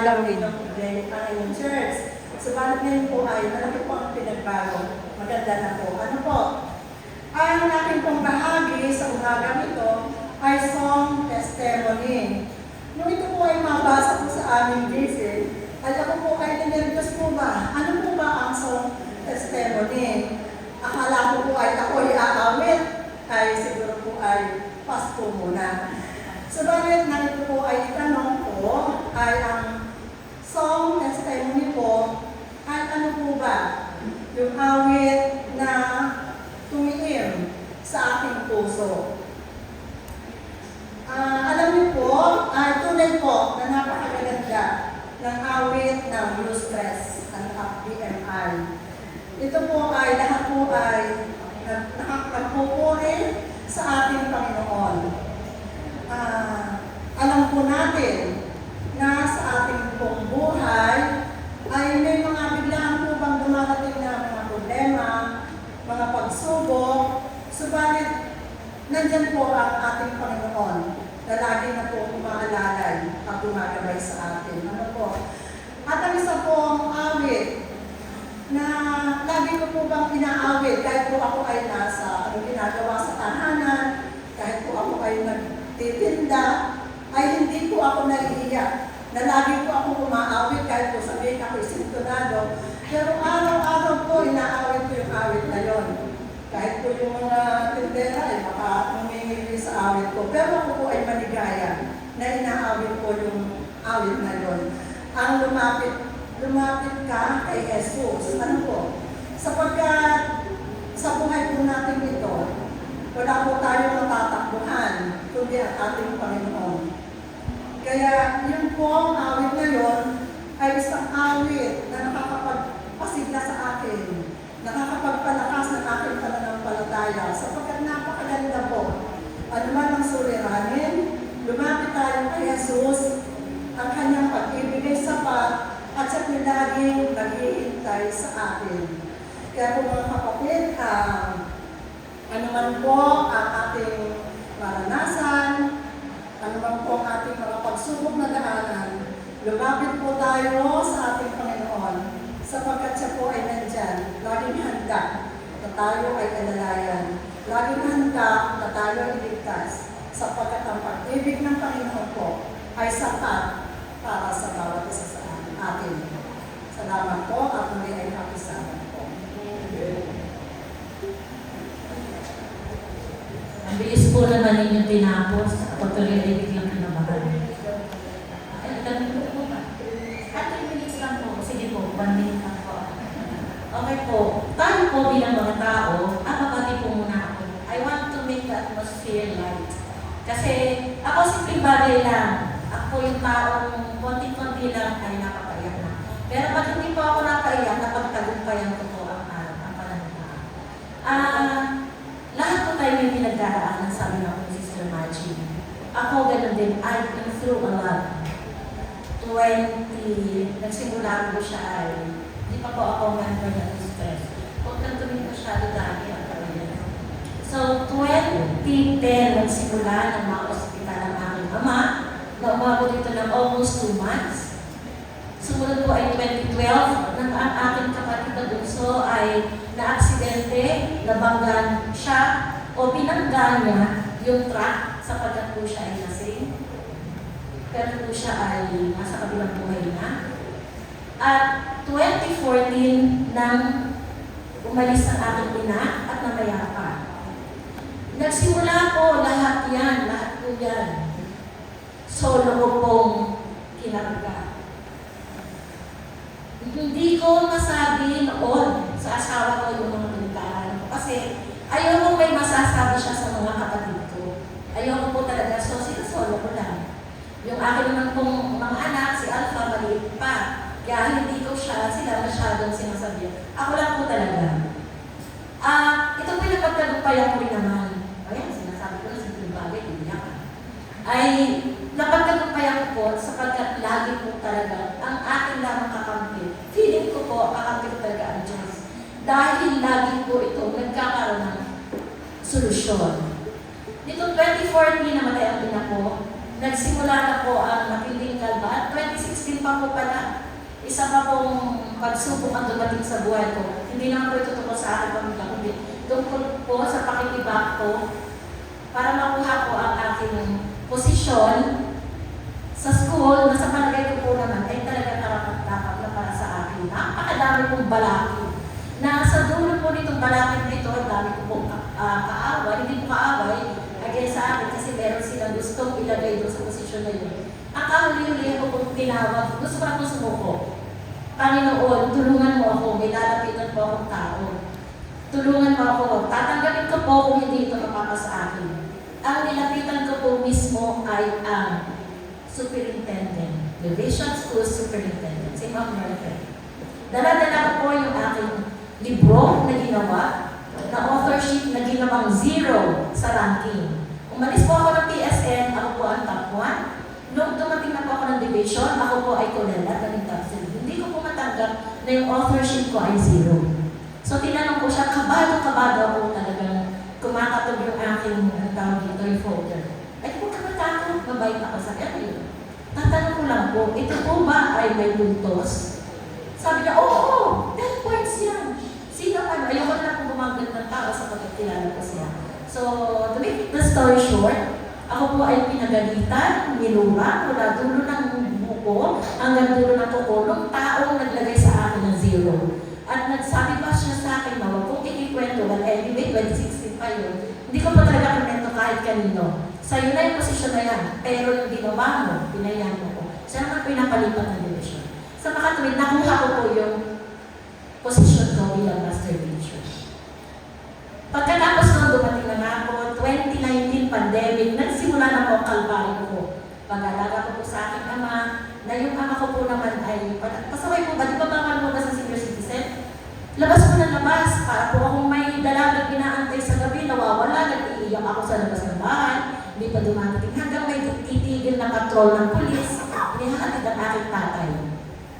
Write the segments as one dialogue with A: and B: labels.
A: dalawin.
B: ng Iron Church. Subalit ngayon po ay malaki po ang pinagbago. Maganda na po. Ano po? Ang aking pong bahagi sa umaga nito ay song testimony. Nung ito po ay mabasa po sa aming visit, ay ako po ay nervous po ba? Ano po ba ang song testimony? Akala ko po ay ako ay aawit, ay siguro po ay pasto muna. Subalit na ito po ay itanong ko ay ang song testimony po ay ano po ba? Yung awit na tumiim sa aking puso. Alam niyo po, tunay po na napakaganda ng awit ng Blue Stress and BMI. Ito po ay lahat po ay nagpupuri sa ating Panginoon. Alam po natin na sa ating pong buhay ay may mga biglaan po bang dumarating na mga problema, mga pagsubok, subalit nandyan po ang ating Panginoon na lagi na po umaalalay at gumagabay sa atin. Ano po? At ang isa pong awit na lagi ko po bang inaawit kahit po ako ay nasa ginagawa sa tahanan, kahit po ako ay nagtitinda, ay hindi po ako naiiyak. Na lagi po ako umaawit kahit po sabihin ako isintonado. Pero araw-araw po inaawit ko yung awit na yon. Kahit po yung mga tindera ay baka umingili sa awit ko. Pero ako po ay maligaya na inaawit ko yung awit na yon. Ang lumapit ka kay Jesus. Ano po? Sapagkat sa buhay po natin ito, wala po tayong matatakbuhan kundi ang ating Panginoon. Kaya yung po ang awit na yon ay isang awit na nakakapagpasigla sa akin, nakakapagpalakas ng aking pananampalataya sapagkat napakaganda po. Ano man ang suliranin, lumapit tayo kay Jesus, ang kanyang pag-ibigay sapat at siya laging naghihintay sa atin. Kaya po mga kapatid, ano man po ang ating maranasan, ano man po ang ating mga pagsubok na daanan, lumapit po tayo sa ating Panginoon sapagkat siya po ay nandyan, laging handa na tayo ay alalayan, laging handa na tayo ay iligtas sapagkat ang pag-ibig ng Panginoon po ay sapat para sa bawat isa sa atin. Salamat po at muli ay happy Sabbath po.
C: Ang bilis po naman ninyong tinapos. Ako tuloy ay biglang kinabahan. Ay, tanong po ba? 30 minutes lang po. Sige po, 1 minute lang po. Okay po. Tayo po bilang mga tao, kapati po muna ako. I want to make the atmosphere light. Kasi ako simpleng bagay lang. Ako yung taong konti-konti lang ay napapaiyak na. Pero pag hindi po ako napaiyak, napagtagumpayan ko po ang panahon na. Lahat po tayo may pinagdaraanan, sabi na po ni Sister Margie. Ako ganun din, I've been through a lot. nagsimula po siya ay, hindi pa po ako member ng stress. Huwag kang tumingin masyado dami ang kanya. So, 2010, nagsimula ng mga ospital ng aking ama, na umabot ito ng almost 2 months. Sumunod po ay 2012, nang ang aking kapatid na bunso ay na-aksidente, nabanggan siya o binangga niya yung truck sapagkat po siya ay lasing. Pero po siya ay nasa kabilang buhay na. At 2014 nang umalis ang aking ina at namayapa. Nagsimula po lahat yan, lahat po yan. Solo ko pong kinarga. Hindi ko masabi noon sa asawa ko yung mga pinagdaanan ko kasi ayoko may masasabi siya sa mga kapatid ko. Ayoko po talaga, so sinasolo ko lang. Yung akin naman pong mga anak, si Alpha, maliit pa. Kaya hindi ko sila masyadong sinasabi. Ako lang po talaga. Ito po yung napagtagumpayan ko rin naman. Ayan, sinasabi ko na simpleng bagay, iiyak. Ay, napagtagumpayan ko po sapagkat lagi po talaga ang akin lamang kakampi. Feeling ko po, kakampi ko talaga ang Diyos. Dahil lagi po ito nagkakaroon ng solusyon. Dito 2014 namatay ang ina ko. Nagsimula na po ang matinding kalba. 2016 pa po pala, isa pa pong pagsubok ang dumating sa buhay ko. Hindi naman po ito tungkol sa aking pamilya, kundi tungkol po sa pakikibak ko para makuha ko ang aking posisyon sa school na sa palagay ko po naman ay talaga karapat-dapat na para sa akin. Napakadami pong balakid. Na sa dulo po nitong balakid na ito, ang dami ko pong kaaway, hindi po kaaway, against sa akin kasi meron silang gustong ilagay doon sa posisyon na yun. Ang kahuli-huli ko pong tinawag, gusto ko na po sumuko. Panginoon, tulungan mo ako, may lalapitan po akong tao. Tulungan mo ako, tatanggapin ko po kung hindi ito mapapa sa akin. Ang nilapitan ko po mismo ay ang superintendent, Division School Superintendent, si Ma'am Merkel. Dala-dala ko po yung aking libro na ginawa, na authorship na ginawang 0 sa ranking. Umalis po ako ng PSN, ako po ang top 1. Nung dumating na po ako ng division, ako po ay kulelat, naging top 3. Hindi ko po matanggap na yung authorship ko ay 0. So tinanong ko siya, kabado ako talagang kumakatog yung aking tawag dito, yung folder. Ay, huwag ka matakot, mabait ako sa kanya. Tatanong ko lang po, ito po ba ay may puntos? Sabi niya, oo, 10 points yan. Sino ano? Ayoko na lang bumanggit ng tao sa pagkakilala ko siya. So, to make the story short, ako po ay pinagalitan, minura, mula dulo ng buko hanggang dulo ng kuko, nung taong naglagay sa akin ng 0. At nagsabi pa siya sa akin na huwag kong ikikwento, well, anyway, 2016 pa yun. Hindi ko pa talaga kwento kahit kanino. Sa'yo na yung posisyon na yan, pero yung ginawa mo, pinayan mo ko. Siya naman pinapalipat ng division. Sa makatuwid, nakuha ko po yung posisyon ko bilang master teacher. Pagkatapos nung dumating na nga ako, 2019 pandemic, nagsimula na po ang kalbaryo ko. Pag-alaga ko po sa aking ama, na yung ama ko po naman ay, pasaway po ba, di ba bawal mo ba sa senior citizen? Labas ko ng labas, para po akong may dalagang inaantay sa gabi, nawawala, nag-iiyak ako sa labas ng bahay, hindi pa dumadating, hanggang may titigil na patrol ng pulis, inihatid ang aking tatay.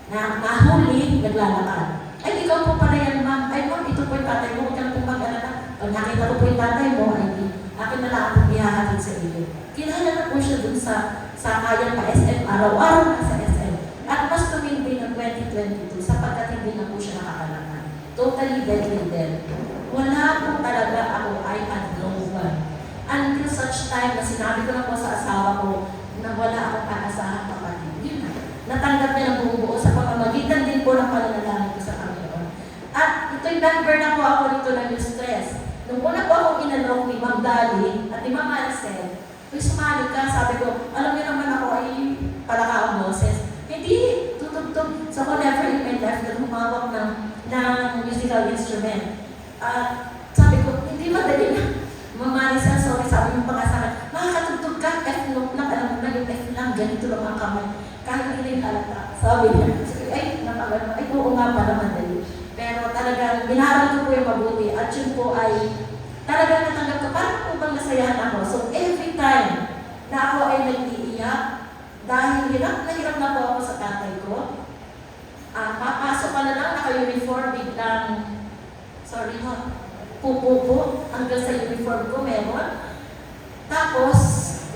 C: Na nahuli, naglalakad. Ay, ikaw po pala yan, ma'am. Ay, ma'am, ito po yung tatay mo, huwag kang pumag-alala. Pag nakita ko po yung tatay mo, ay akin na lang akong ihahatid sa iyo. Kilala na po siya dun sa sakayan pa SM, araw-araw na sa SM. At mas tumindi ng 2022 sapagkat hindi na po siya nakakalaman. Totally bedridden. Wala po talaga ako ay adlowan. Until such time na sinabi ko na po sa asawa ko na wala akong kaasahan kapatid. Yun na. Natanggap niya ng buo sa pamamagitan din po ng pananalangin ko sa Panginoon. At ito'y member na po ako nito ng yung stress. Nung una po akong inalok ni Ma'am Dali at ni Ma'am Maricel, uy, sumali ka, sabi ko, alam niyo naman ako ay palaka ang boses. Hindi, tutugtog. So ako never in my life na humawak ng musical instrument. At sabi ko, hindi madali na. Ma'am Maricel, sorry, sabi mo pa nga sa akin, makakatugtog ka, F-note lang, alam mo na yung F lang, ganito lang ang kamay. Kahit hindi rin alata. Sabi niya, ay, napagano, ay, oo nga pala madali. Pero talagang binaral ko po yung mabuti at yun po ay talagang natanggap ko, parang po bang nasayahan ako. So every time na ako ay nag-iiyak, dahil hirap na po ako sa tatay ko, papasok ka na lang, naka-uniform, biglang, sorry ho, pupupo, hanggang sa uniform ko meron. Tapos,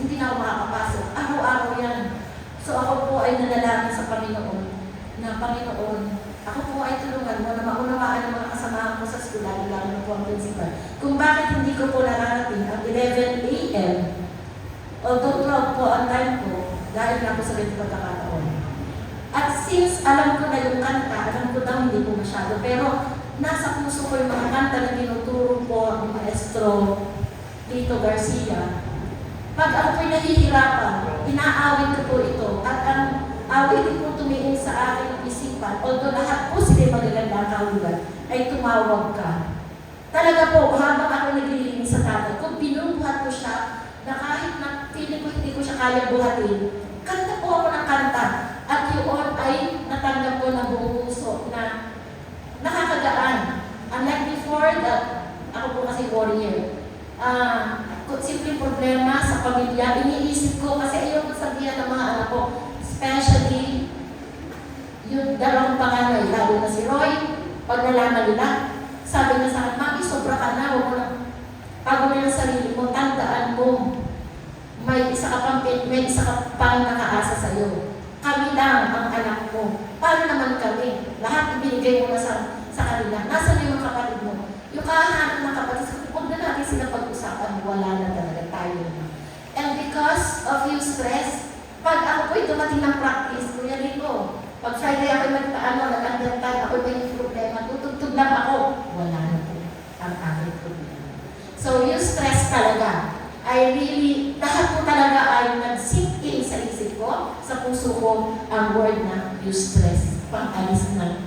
C: hindi na ako makakapasok. Araw-araw yan. So ako po ay nanalangin sa Panginoon, na Panginoon, ako po ay tulungan mo na maunawaan ng mga kasamahan ko sa school, lalo na po ang principal. Kung bakit hindi ko po nararating ang 11 a.m. Although 12 po ang time ko, dahil na po sa ganitong pagkakataon. At since alam ko na yung kanta, alam ko daw hindi po masyado, pero nasa puso ko yung mga kanta na tinuturo po ang maestro Tito Garcia. Pag ako po'y nahihirapan, inaawit ko po ito. At ang awit din po tumiin sa aking isipan, although lahat po sila magagandang kahulugan, ay tumawag ka. Talaga po, habang ako naglilinis sa tatay ko, binubuhat ko siya na kahit na feeling ko hindi ko siya kaya buhatin, kanta po ako ng kanta. At yun ay natanggap ko ng buong puso na nakakagaan. Unlike before that, ako po kasi warrior. Simpleng problema sa pamilya, iniisip ko kasi ayoko sabihan ng mga anak ko, especially yung dalawang panganay, lalo na si Roy, pag nalaman nila, sabi niya sa akin, Mami, sobra ka na, huwag mo lang, pagod na yung sarili mo, tandaan mo, may isa ka pang nakaasa sa'yo. Kami lang ang anak naman kami. Lahat ibinigay mo na sa kanila. Nasaan yung mga kapatid mo? Yung kahanap ng kapatid, huwag na natin sila pag-usapan, wala na talaga tayo na. And because of you stress, pag ako po'y dumating ng practice, Kuya Rico, pag Friday ako nag-undertime, ako may problema, tutugtog lang ako, wala na po ang aking problema. So yung stress talaga, lahat po talaga ay nag-sink in sa isip ko, sa puso ko, ang word na you stress, pang-alis ng